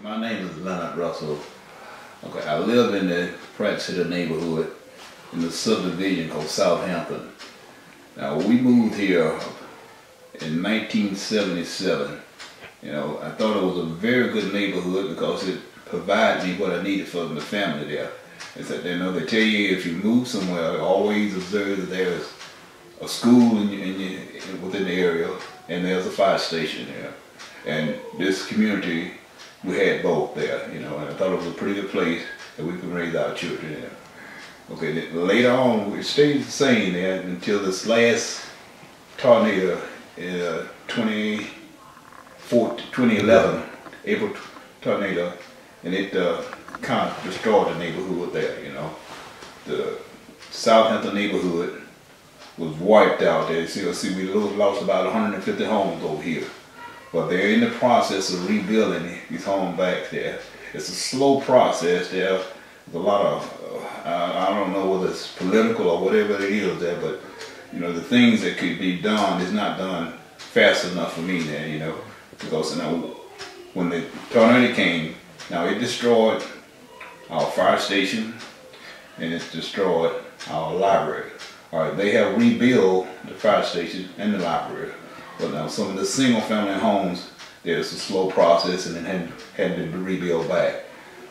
My name is Leonard Russell. Okay, I live in the Pratt City neighborhood in the subdivision called Southampton. Now, we moved here in 1977. You know, I thought it was a very good neighborhood because it provided me what I needed for the family there. It's that, you know, they tell you if you move somewhere, always observe that there's a school within the area and there's a fire station there. And this community, we had both there, you know, and I thought it was a pretty good place that we could raise our children there. Okay, later on, it stayed the same there until this last tornado in 2011, April tornado, and it kind of destroyed the neighborhood there, you know. The Southampton neighborhood was wiped out there. See, we lost about 150 homes over here. But they're in the process of rebuilding these homes back there. It's a slow process there. There's a lot of, I don't know whether it's political or whatever it is there, but you know, the things that could be done is not done fast enough for me there, you know. Because you know, when the tornado came, now it destroyed our fire station and it's destroyed our library. All right, they have rebuilt the fire station and the library. But now some of the single family homes, there's a slow process and it had to be rebuilt back.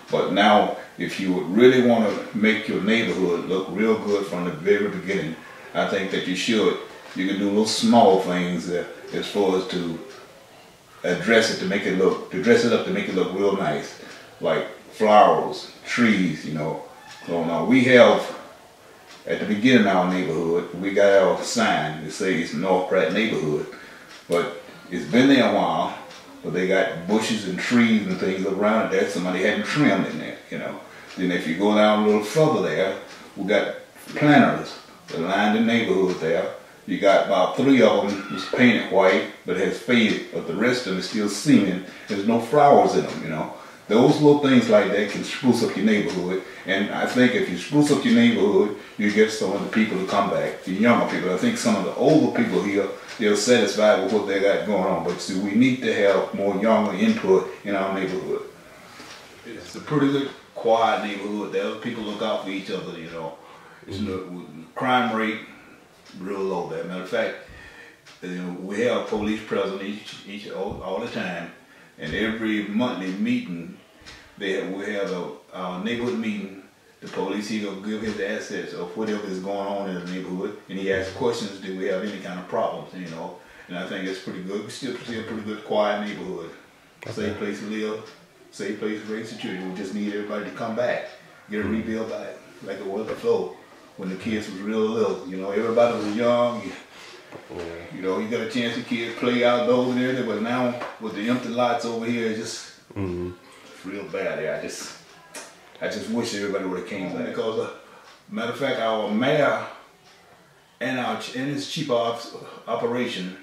But now, if you would really want to make your neighborhood look real good from the very beginning, I think that you should. You can do little small things as far as to dress it up to make it look real nice, like flowers, trees, you know. So now we have, at the beginning of our neighborhood, we got our sign that says North Pratt neighborhood. But it's been there a while, but they got bushes and trees and things around it there. Somebody hadn't trimmed in there, you know. Then if you go down a little further there, we got planters that line the neighborhood there. You got about 3 of them that's painted white, but has faded, but the rest of them is still seeming. There's no flowers in them, you know. Those little things like that can spruce up your neighborhood. And I think if you spruce up your neighborhood, you get some of the people to come back, the younger people. I think some of the older people here, they're satisfied with what they got going on. But see, we need to have more younger input in our neighborhood. It's a pretty good, quiet neighborhood. There, people look out for each other, you know. It's crime rate real low there. Matter of fact, you know, we have police present all the time. And every monthly meeting, we have our neighborhood meeting. The police, he'll give his assets of whatever is going on in the neighborhood, and he asks questions, do we have any kind of problems, you know. And I think it's pretty good. We still see a pretty good, quiet neighborhood. Okay. Safe place to live, safe place to raise the children. We just need everybody to come back, get a rebuild back, like it was before, when the kids was real little. You know, everybody was young. You know, you got a chance to kids play outdoors and everything, but now with the empty lots over here, it's just it's real bad there. I just wish everybody would have came back. Because, matter of fact, our mayor and his chief operation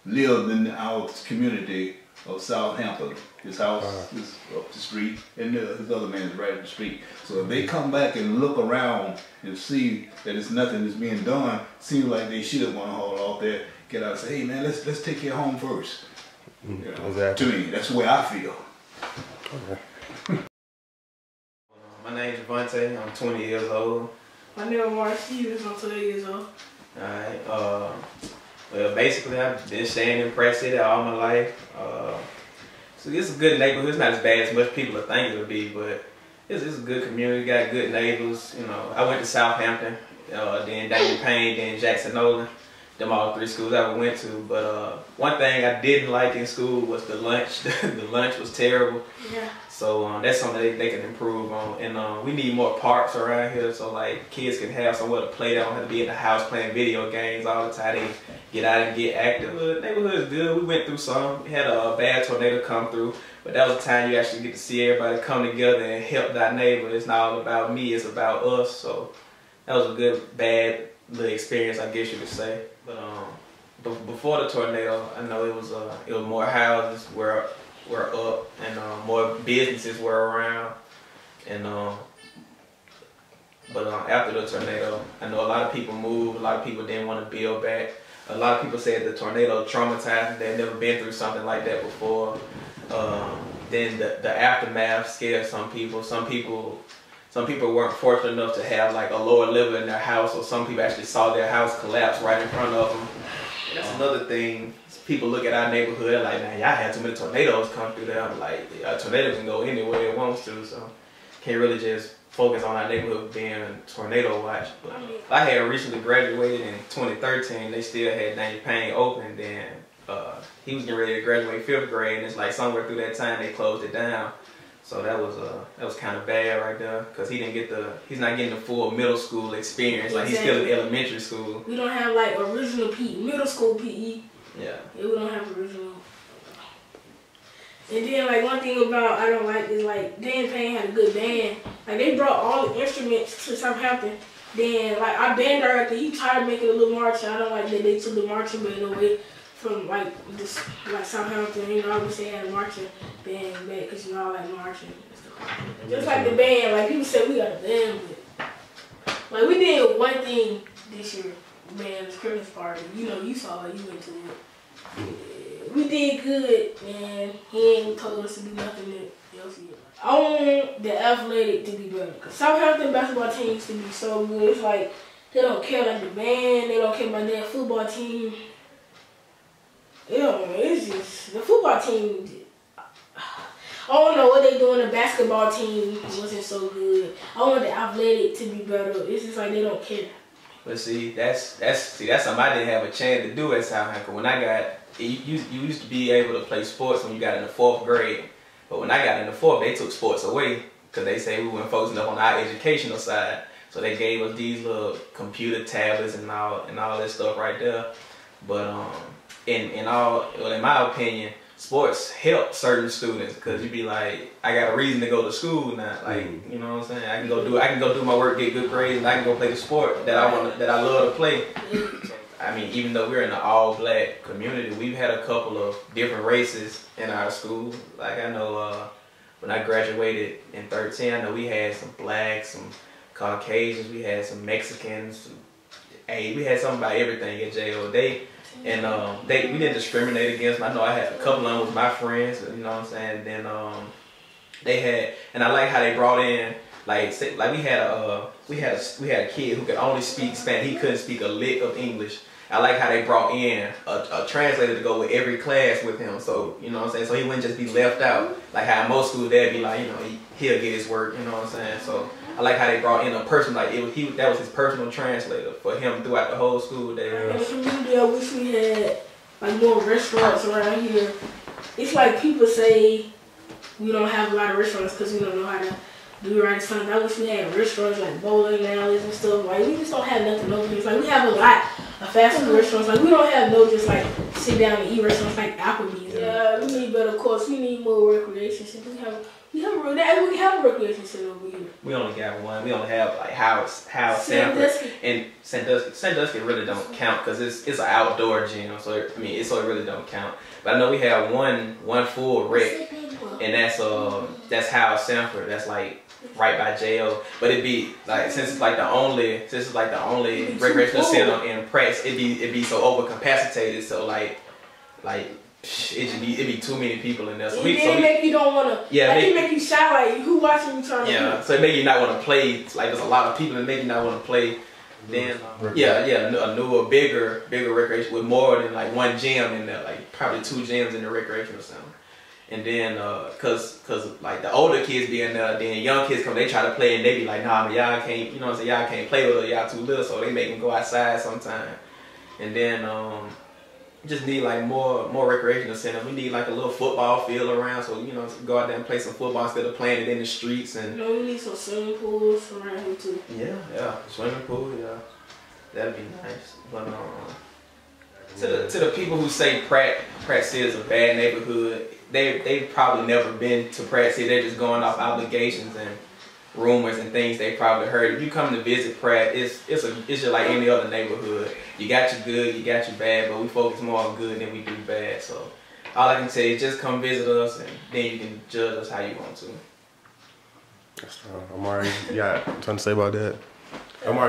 lived in our community of Southampton. His house is up the street, and his other man is right up the street. So if they come back and look around and see that it's nothing that's being done, seems like they should want to haul off there, get out and say, hey man, let's take care home first. You know, exactly. To me, that's the way I feel. Okay. My name is Javante. I'm 20 years old. My name is Mark Stevens. I'm 20 years old. Alright. Well, basically, I've been staying in Pratt City all my life. So it's a good neighborhood. It's not as bad as much people think it would be, but it's a good community. Got good neighbors. You know, I went to Southampton, then Daniel Payne, then Jackson Nolan. Them all 3 schools I went to. But one thing I didn't like in school was the lunch. The lunch was terrible. Yeah. So that's something they can improve on. And we need more parks around here so like kids can have somewhere to play. They don't have to be in the house playing video games all the time. They get out and get active. The neighborhood is good. We went through some. We had a bad tornado come through. But that was a time you actually get to see everybody come together and help that neighbor. It's not all about me. It's about us. So that was a good, bad little experience, I guess you could say. But before the tornado, I know it was more houses were up and more businesses were around, and but after the tornado, I know a lot of people moved. A lot of people didn't want to build back. A lot of people said the tornado traumatized them. They'd never been through something like that before. then the aftermath scared some people. Some people weren't fortunate enough to have like a lower level in their house, or some people actually saw their house collapse right in front of them. And that's another thing. People look at our neighborhood like, man, y'all had too many tornadoes come through there. I'm like, a tornado can go anywhere it wants to, so can't really just focus on our neighborhood being tornado watch. But I had recently graduated in 2013. They still had Danny Payne open. Then he was getting ready to graduate 5th grade, and it's like somewhere through that time they closed it down. So that was kind of bad right there, because he's not getting the full middle school experience. Like, he's still in elementary school. We don't have like original PE, middle school PE. Yeah, we don't have original. And then like one thing about I don't like is like Dan Payne had a good band. Like, they brought all the instruments to Southampton. Then like our band director, he tried making a little march. I don't like that they took the marching band away from like this like Southampton. You know, I would say had a marching band back because you know I like marching. Just like the band, like people said we got a band, but like we did one thing this year. Man's Christmas party. You know, you saw it, you went to it. We did good, and he ain't told us to do nothing else yet. I want the athletic to be better. Cause Southampton basketball team used to be so good. It's like they don't care like the band, they don't care about their football team. It's just the football team. I don't know what they doing. The basketball team wasn't so good. I want the athletic to be better. It's just like they don't care. But see, that's something I didn't have a chance to do at Southampton. When I got, you used to be able to play sports when you got in the 4th grade. But when I got in the 4th, they took sports away because they say we weren't focusing up on our educational side. So they gave us these little computer tablets and all that stuff right there. But in my opinion, sports help certain students, because you be like, I got a reason to go to school now. Like, you know what I'm saying? I can go do my work, get good grades, and I can go play the sport that I love to play. I mean, even though we're in an all-black community, we've had a couple of different races in our school. Like, I know when I graduated in 13, I know we had some blacks, some Caucasians, we had some Mexicans, we had something about everything at JO. And we didn't discriminate against them. I know I had a couple of them with my friends, you know what I'm saying? Then they had, and I like how they brought in, like we had a kid who could only speak Spanish. He couldn't speak a lick of English. I like how they brought in a translator to go with every class with him. So, you know what I'm saying? So he wouldn't just be left out. Like how in most schools they'd be like, you know, he'll get his work, you know what I'm saying? So I like how they brought in a person, like that was his personal translator for him throughout the whole school day. In the community, I wish we had like more restaurants around here. It's like people say we don't have a lot of restaurants because we don't know how to do the right something. I wish we had restaurants like bowling alleys and stuff. Like, we just don't have nothing over here. It's like we have a lot of fast food restaurants. Like, we don't have no just like sit down and eat restaurants like Applebee's. Yeah, we need better. Of course, we need more recreation centers. We have a recreation center over here. We only got one. We only have like Howard, Sanford, and Sandusky really don't count because it's an outdoor gym. So it really don't count. But I know we have one full rec, and that's Howard Sanford. That's like right by JO. But it'd be like since it's like the only recreational center in Pratt, it'd be so overcapacitated. So like it'd be too many people in there. So make you don't wanna. Yeah, it make you shy. Like, who watching you trying to? Yeah, so it make you not want to play. Like, there's a lot of people that make you not want to play. Then a newer, bigger recreation with more than like one gym in there. Like probably 2 gyms in the recreational center. And then cause like the older kids be in there, then young kids come, they try to play and they be like, nah, but y'all can't. You know what I'm saying? Y'all can't play with us. Y'all too little, so they make them go outside sometime. And then just need like more recreational center. We need like a little football field around, so you know, go out there and play some football instead of playing it in the streets. And we need some swimming pools around here too. Yeah, swimming pool. Yeah, that'd be nice. But to the people who say Pratt City is a bad neighborhood, they've probably never been to Pratt City. They're just going off obligations and rumors and things they probably heard. If you come to visit Pratt, it's just like any other neighborhood. You got your good, you got your bad, but we focus more on good than we do bad. So all I can say is just come visit us, and then you can judge us how you want to. Amari, you got something to say about that? Amari.